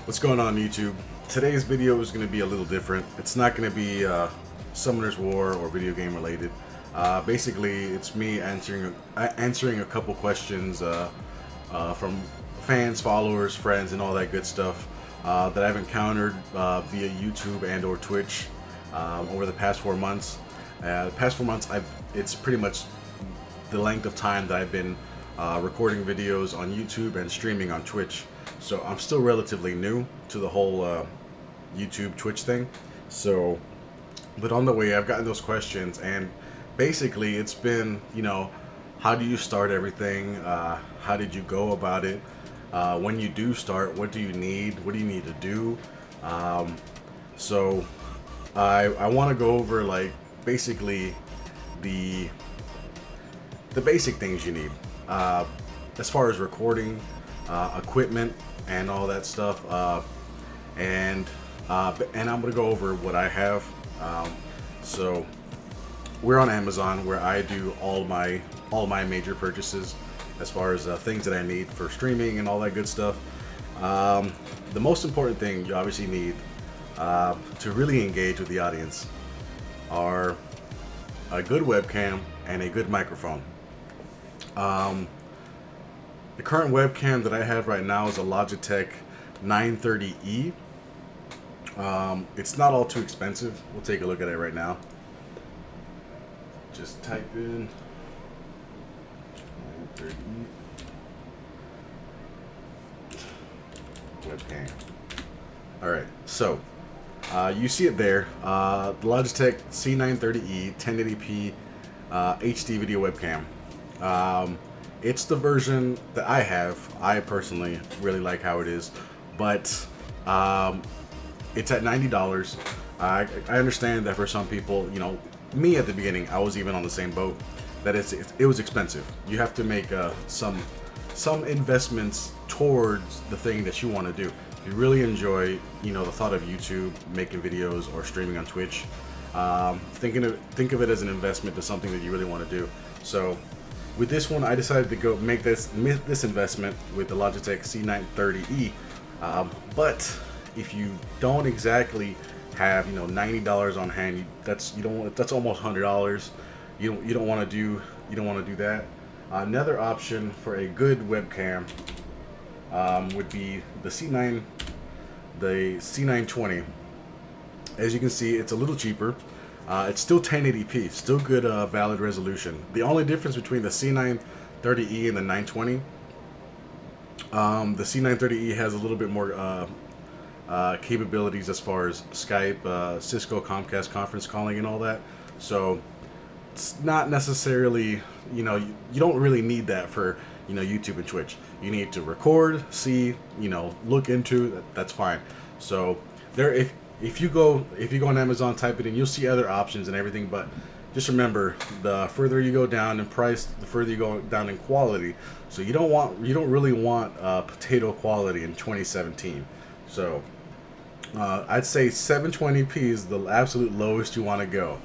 What's going on YouTube? Today's video is going to be a little different. It's not going to be Summoner's War or video game related. Basically, it's me answering a couple questions from fans, followers, friends, and all that good stuff that I've encountered via YouTube and or Twitch over the past 4 months. It's pretty much the length of time that I've been recording videos on YouTube and streaming on Twitch. So I'm still relatively new to the whole YouTube Twitch thing. So, but on the way I've gotten those questions, and basically it's been, you know, how do you start everything? How did you go about it? When you do start, what do you need? What do you need to do? So I want to go over like basically the basic things you need as far as recording equipment and all that stuff, and I'm gonna go over what I have. So we're on Amazon, where I do all my major purchases as far as things that I need for streaming and all that good stuff. The most important thing you obviously need to really engage with the audience are a good webcam and a good microphone. The current webcam that I have right now is a Logictech 930E. It's not all too expensive. We'll take a look at it right now. Just type in 930E webcam. Alright, so you see it there. The Logitech C930E 1080p HD video webcam. It's the version that I have. I personally really like how it is, but it's at $90. I understand that for some people, you know, me at the beginning, I was even on the same boat, that it was expensive. You have to make some investments towards the thing that you want to do. If you really enjoy, you know, the thought of YouTube, making videos, or streaming on Twitch, think of it as an investment to something that you really want to do. So with this one, I decided to go make this investment with the Logitech C930E. But if you don't exactly have, you know, $90 on hand, that's almost $100. You don't want to do that. Another option for a good webcam would be the C920. As you can see, it's a little cheaper. It's still 1080p, still good valid resolution. The only difference between the C930E and the 920, the C930E has a little bit more capabilities as far as Skype, Cisco, Comcast conference calling and all that. So it's not necessarily, you know, you don't really need that for, you know, YouTube and Twitch. You need to record, see, you know, look into, that's fine. So there, if you go on Amazon, type it in, you'll see other options and everything, but just remember, the further you go down in price, the further you go down in quality. So you don't really want potato quality in 2017. So I'd say 720p is the absolute lowest you want to go,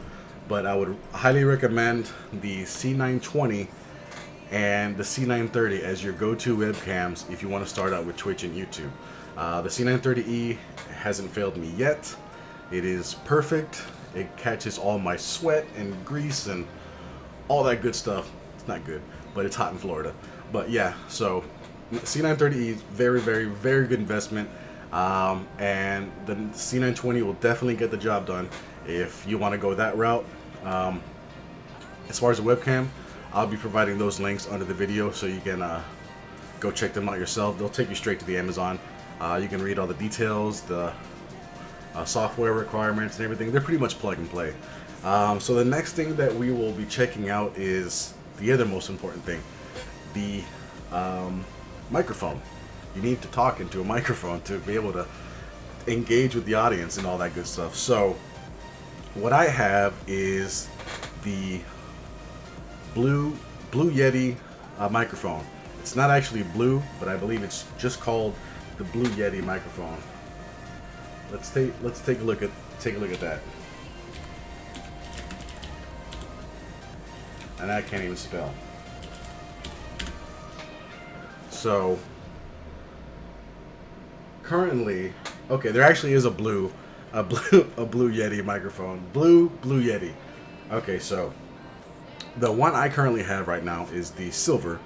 but I would highly recommend the C920 and the C930 as your go-to webcams if you want to start out with Twitch and YouTube. The C930E hasn't failed me yet. It is perfect. It catches all my sweat and grease and all that good stuff. It's not good, but it's hot in Florida. But yeah, so C930E is very, very, very good investment. And the C920 will definitely get the job done if you want to go that route. As far as the webcam, I'll be providing those links under the video, so you can go check them out yourself. They'll take you straight to the Amazon. You can read all the details, the software requirements and everything. They're pretty much plug and play. So the next thing that we will be checking out is the other most important thing, the microphone. You need to talk into a microphone to be able to engage with the audience and all that good stuff. So what I have is the Blue Yeti microphone. It's not actually blue, but I believe it's just called the Blue Yeti microphone. Let's take a look at that. And I can't even spell. So currently, okay, there actually is a blue Yeti microphone. Blue Yeti. Okay, so the one I currently have right now is the silver.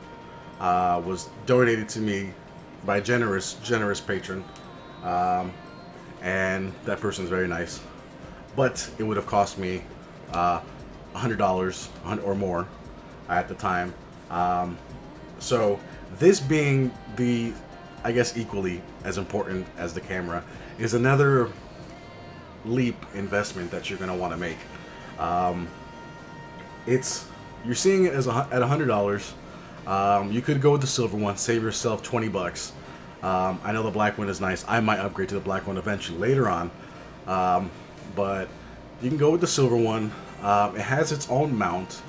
Was donated to me by a generous patron, and that person's very nice. But it would have cost me $100 or more at the time. So this being the, I guess, equally as important as the camera, is another leap investment that you're going to want to make. You're seeing it as at $100. You could go with the silver one, save yourself 20 bucks. I know the black one is nice. I might upgrade to the black one eventually later on, but you can go with the silver one. It has its own mount,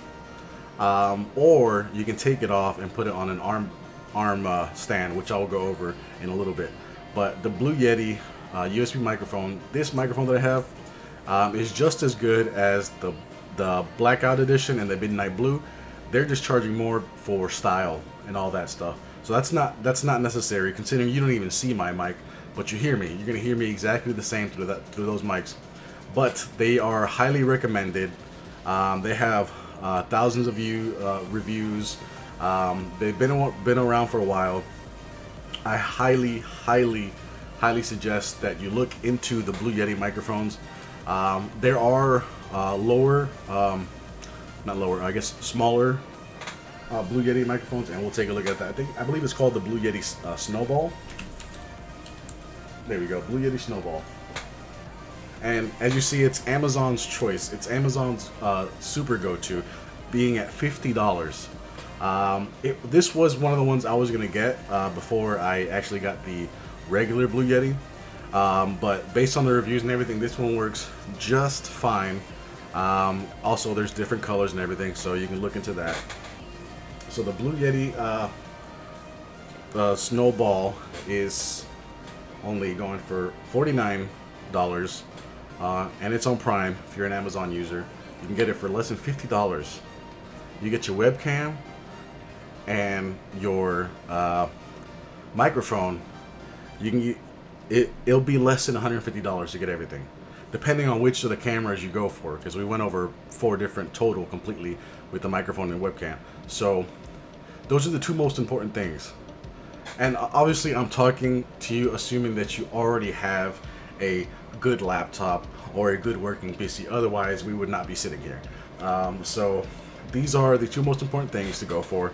or you can take it off and put it on an arm stand, which I will go over in a little bit. But the Blue Yeti USB microphone, this microphone that I have, is just as good as the Blackout Edition and the Midnight Blue. They're just charging more for style and all that stuff. So that's not necessary, considering you don't even see my mic, but you hear me. You're gonna hear me exactly the same through those mics. But they are highly recommended. They have thousands of reviews. They've been around for a while. I highly suggest that you look into the Blue Yeti microphones. There are smaller Blue Yeti microphones, and we'll take a look at that. I believe it's called the Blue Yeti Snowball. There we go, Blue Yeti Snowball. And as you see, it's Amazon's choice. It's Amazon's super go-to, being at $50. This was one of the ones I was gonna get before I actually got the regular Blue Yeti. But based on the reviews and everything, this one works just fine. Also, there's different colors and everything, so you can look into that. So the Blue Yeti Snowball is only going for $49, and it's on Prime. If you're an Amazon user, you can get it for less than $50. You get your webcam and your microphone. You can get it'll be less than $150 to get everything, depending on which of the cameras you go for, because we went over 4 different total completely with the microphone and webcam. So those are the 2 most important things. And obviously I'm talking to you assuming that you already have a good laptop or a good working PC, otherwise we would not be sitting here. So these are the 2 most important things to go for: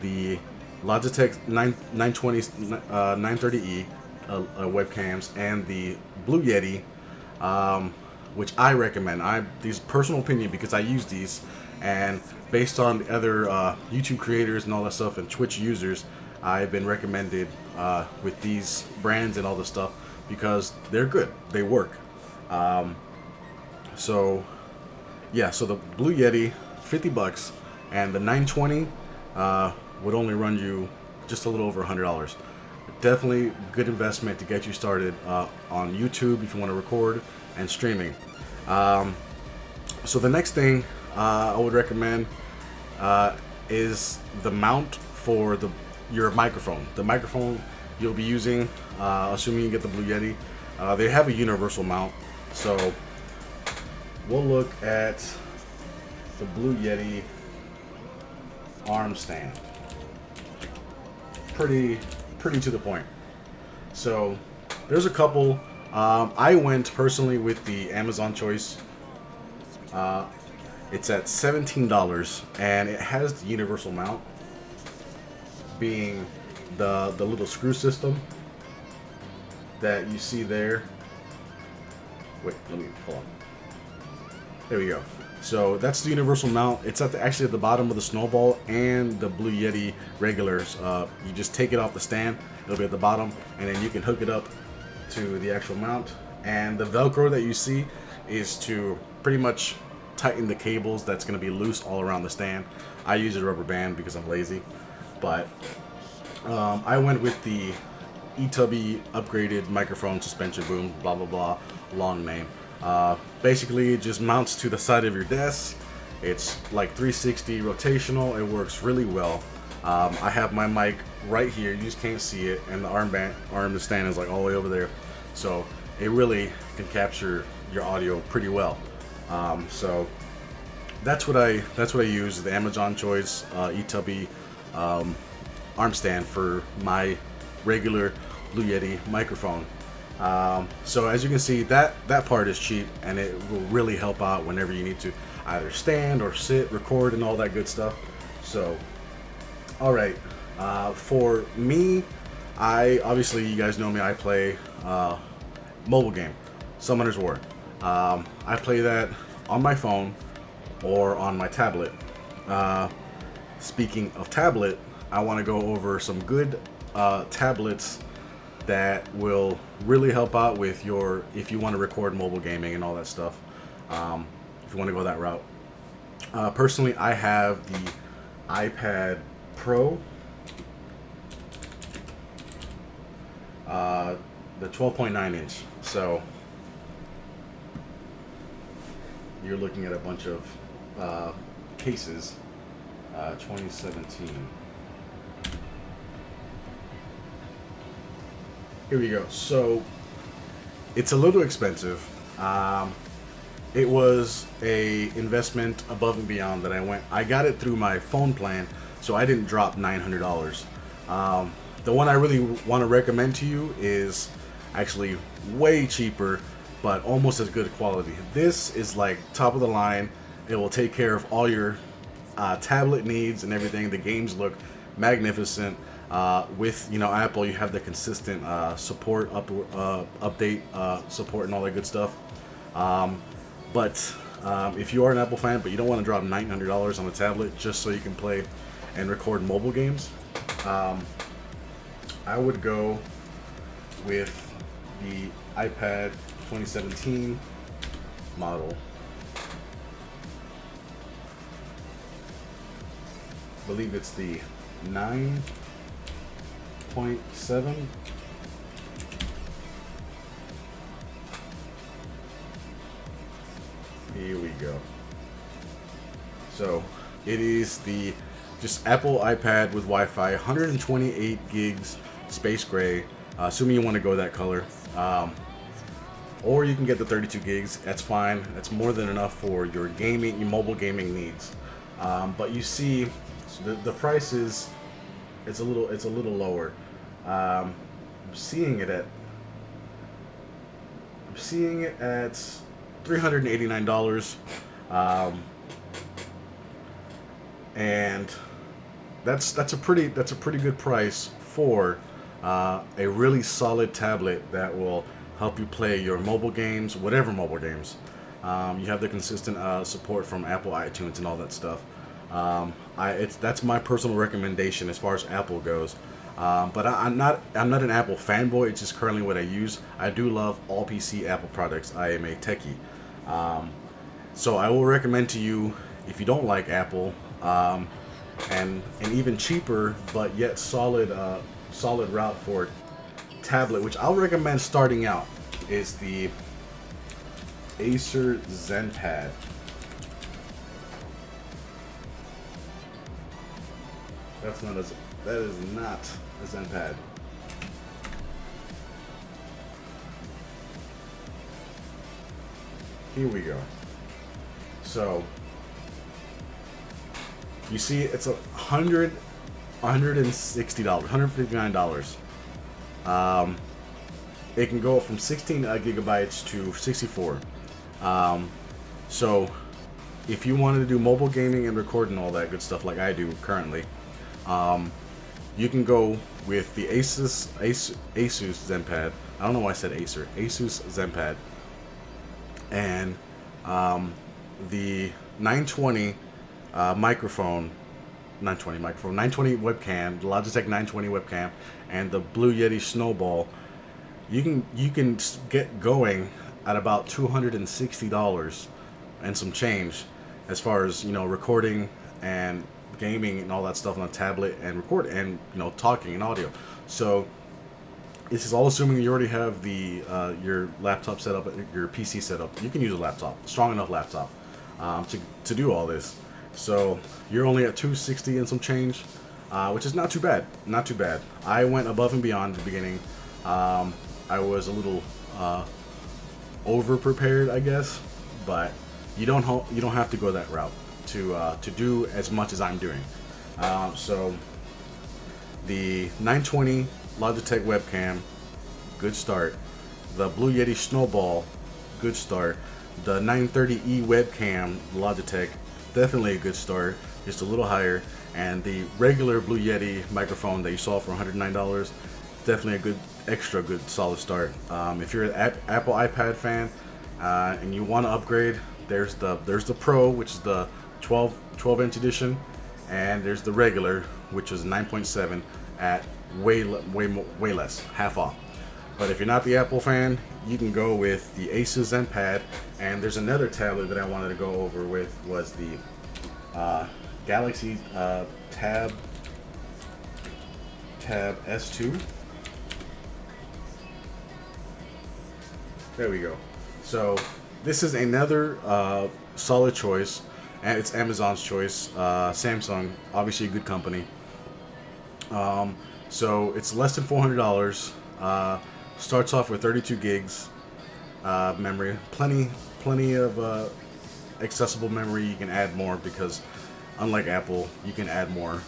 the Logitech 920 930E webcams and the Blue Yeti, which I recommend. These personal opinion, because I use these, and based on the other YouTube creators and all that stuff and Twitch users, I've been recommended with these brands and all this stuff because they're good, they work. So yeah, so the Blue Yeti, 50 bucks, and the 920 would only run you just a little over $100. Definitely good investment to get you started on YouTube if you want to record and streaming. So the next thing I would recommend is the mount for your microphone. The microphone you'll be using, assuming you get the Blue Yeti, they have a universal mount. So we'll look at the Blue Yeti arm stand. Pretty to the point. So there's a couple. I went personally with the Amazon choice. It's at $17, and it has the universal mount, being the little screw system that you see there. Wait, let me pull on. There we go. So that's the universal mount. It's actually at the bottom of the Snowball and the Blue Yeti regulars. You just take it off the stand, it'll be at the bottom, and then you can hook it up to the actual mount. And the Velcro that you see is to pretty much tighten the cables that's going to be loose all around the stand. I use a rubber band because I'm lazy, but I went with the Etubby upgraded microphone suspension boom, blah blah blah, long name. Basically it just mounts to the side of your desk. It's like 360 rotational. It works really well. I have my mic right here. You just can't see it, and the arm stand is like all the way over there. So it really can capture your audio pretty well. So that's what I use, the Amazon Choice Etubby arm stand for my regular Blue Yeti microphone. So as you can see, that part is cheap, and it will really help out whenever you need to either stand or sit, record, and all that good stuff. So, all right, for me, obviously you guys know me. I play mobile game, Summoner's War. I play that on my phone or on my tablet. Speaking of tablet, I want to go over some good tablets that will really help out with if you want to record mobile gaming and all that stuff. If you want to go that route. Personally, I have the iPad Pro, the 12.9 inch. So you're looking at a bunch of cases. 2017. Here we go. So it's a little expensive. It was a investment above and beyond that I got it through my phone plan, so I didn't drop $900. The one I really want to recommend to you is actually way cheaper, but almost as good quality. This is like top of the line. It will take care of all your tablet needs and everything. The games look magnificent. With Apple, you have the consistent support, update support, and all that good stuff. But if you are an Apple fan, but you don't want to drop $900 on a tablet just so you can play and record mobile games, I would go with the iPad 2017 model. I believe it's the 9.7. Here we go. So it is the just Apple iPad with Wi-Fi, 128 gigs, space gray, assuming you want to go that color. Or you can get the 32 gigs. That's fine. That's more than enough for your gaming, your mobile gaming needs. But you see, the price is it's a little lower. I'm seeing it at $389, and that's a pretty good price for a really solid tablet that will help you play your mobile games, whatever mobile games. You have the consistent support from Apple iTunes and all that stuff. That's my personal recommendation as far as Apple goes. But I'm not an Apple fanboy. It's just currently what I use. I do love all PC Apple products. I am a techie. So I will recommend to you, if you don't like Apple, and even cheaper but yet solid route for tablet, which I'll recommend starting out, is the Asus Zenpad. That is not a Zenpad. Here we go. So you see, it's $160, $159. It can go from 16 gigabytes to 64. So if you wanted to do mobile gaming and recording all that good stuff like I do currently, you can go with the Asus Zenpad. I don't know why I said Acer. Asus Zenpad. And the 920 microphone, 920 webcam, the Logitech 920 webcam, and the Blue Yeti Snowball. You can get going at about $260 and some change, as far as recording and gaming and all that stuff on a tablet, and talking and audio. So this is all assuming you already have the your laptop set up, your PC set up. You can use a laptop, strong enough laptop, to do all this. So you're only at $260 and some change. which is not too bad. Not too bad. I went above and beyond at the beginning. I was a little over prepared, I guess, but you don't have to go that route to do as much as I'm doing. So the 920 Logitech webcam, good start. The Blue Yeti Snowball, good start. The 930E webcam Logitech, definitely a good start, just a little higher. And the regular Blue Yeti microphone that you saw for $109, definitely a good, extra good, solid start. If you're an Apple iPad fan and you want to upgrade, there's the Pro, which is the 12-inch edition, and there's the regular, which is 9.7 at way less, half off. But if you're not the Apple fan, you can go with the Asus Zenpad. And there's another tablet that I wanted to go over with, was the Galaxy Tab S2. There we go. So this is another solid choice, and it's Amazon's choice. Samsung, obviously a good company. So it's less than $400. Starts off with 32 gigs memory. Plenty of accessible memory. You can add more because, unlike Apple, you can add more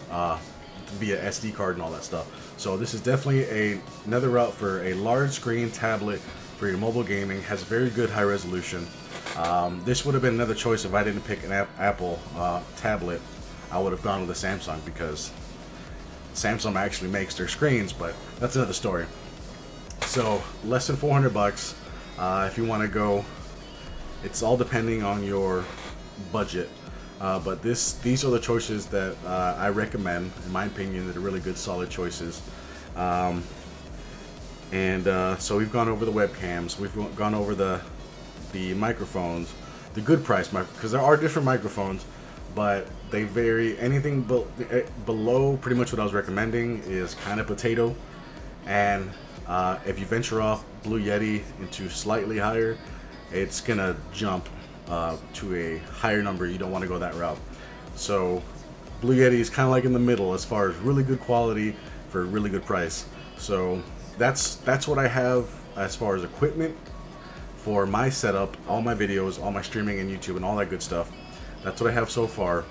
via SD card and all that stuff. So this is definitely another route for a large screen tablet for your mobile gaming. Has very good high resolution. This would have been another choice if I didn't pick an Apple tablet. I would have gone with a Samsung, because Samsung actually makes their screens, but that's another story. So less than 400 bucks if you want to go. It's all depending on your budget, but these are the choices that I recommend, in my opinion, that are really good, solid choices. So we've gone over the webcams, we've gone over the microphones, the good price because there are different microphones, but they vary. Anything below pretty much what I was recommending is kind of potato, and if you venture off Blue Yeti into slightly higher, it's gonna jump to a higher number. You don't want to go that route. So Blue Yeti is kind of like in the middle as far as really good quality for a really good price. So that's what I have as far as equipment for my setup, all my videos, all my streaming and YouTube and all that good stuff. That's what I have so far.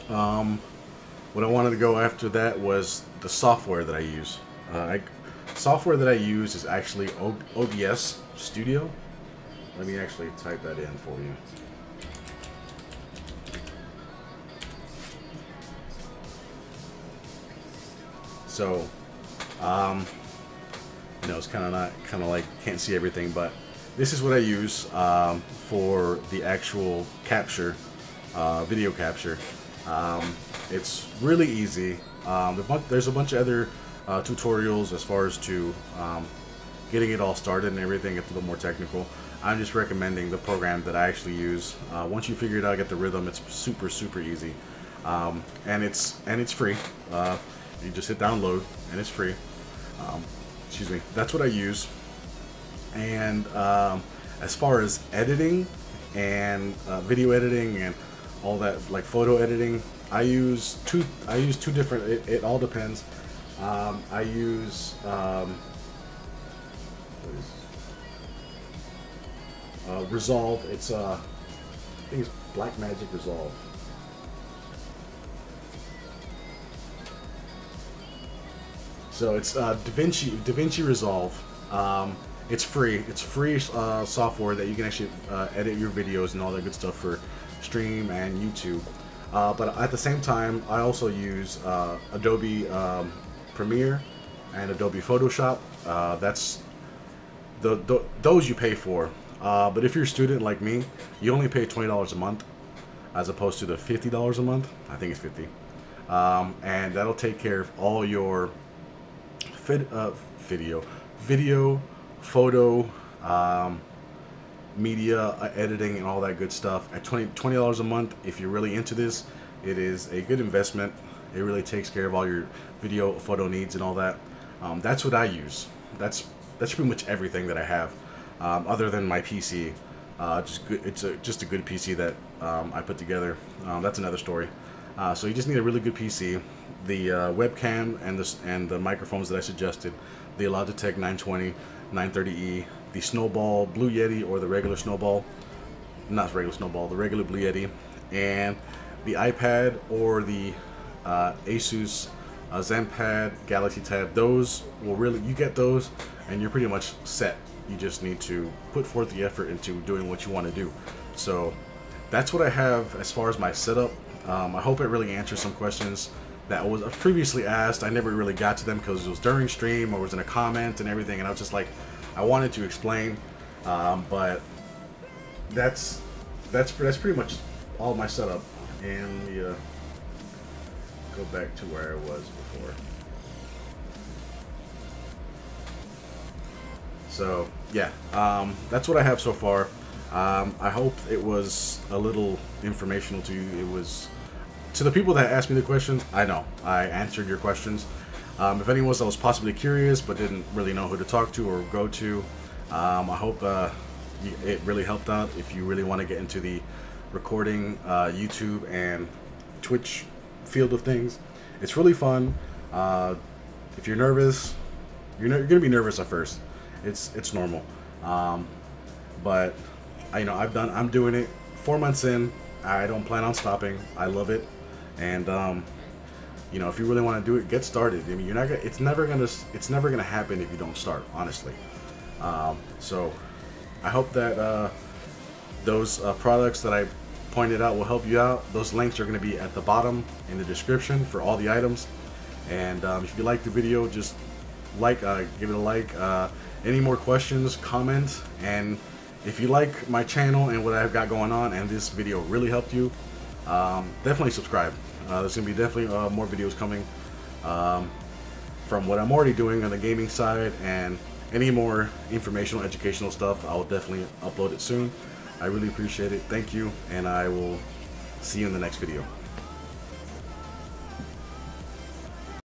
What I wanted to go after that was the software that I use. Software that I use is actually OBS Studio. Let me actually type that in for you. So, it's kind of like can't see everything, but this is what I use for the actual capture, video capture. It's really easy. There's a bunch of other tutorials as far as to getting it all started and everything. It's a little more technical. I'm just recommending the program that I actually use. Once you figure it out, get the rhythm, it's super easy, and it's free. You just hit download and it's free. Excuse me. That's what I use. And as far as editing and video editing and all that, like photo editing, I use two different. It all depends. I use Resolve. It's I think it's Blackmagic Resolve. So it's DaVinci Resolve. It's free. It's free software that you can actually edit your videos and all that good stuff for stream and YouTube. But at the same time, I also use Adobe Premiere and Adobe Photoshop. That's those you pay for. But if you're a student like me, you only pay $20 a month, as opposed to the $50 a month. I think it's 50, and that'll take care of all your video, photo, media editing, and all that good stuff. At $20 a month, if you're really into this, it is a good investment. It really takes care of all your video, photo needs and all that. That's what I use. That's pretty much everything that I have, other than my PC. It's just a good PC that I put together. That's another story. So you just need a really good PC. the webcam and the microphones that I suggested, the Logitech 920, 930E, the Snowball Blue Yeti, or the regular Snowball, not regular Snowball, the regular Blue Yeti, and the iPad or the Asus Zenpad Galaxy Tab. Those will really, you get those and you're pretty much set. You just need to put forth the effort into doing what you want to do. So that's what I have as far as my setup. I hope it really answers some questions that was previously asked. I never really got to them because it was during stream or was in a comment and everything, and I was just like, I wanted to explain, but that's pretty much all my setup. And let me go back to where I was before. So yeah, that's what I have so far. I hope it was a little informational to you. It was, to the people that asked me the questions, I know I answered your questions. If anyone was possibly curious but didn't really know who to talk to or go to, I hope it really helped out. If you really want to get into the recording, YouTube and Twitch field of things, it's really fun. If you're nervous, you're gonna be nervous at first. It's normal, but I'm doing it 4 months in. I don't plan on stopping. I love it, and if you really want to do it, get started. I mean, you're not gonna, it's never gonna happen if you don't start, honestly. So I hope that those products that I pointed out will help you out. Those links are going to be at the bottom in the description for all the items. And if you like the video, just give it a like. Any more questions, comment. And if you like my channel and what I've got going on and this video really helped you, definitely subscribe. There's going to be definitely more videos coming from what I'm already doing on the gaming side, and any more informational, educational stuff, I'll definitely upload it soon. I really appreciate it. Thank you, and I will see you in the next video.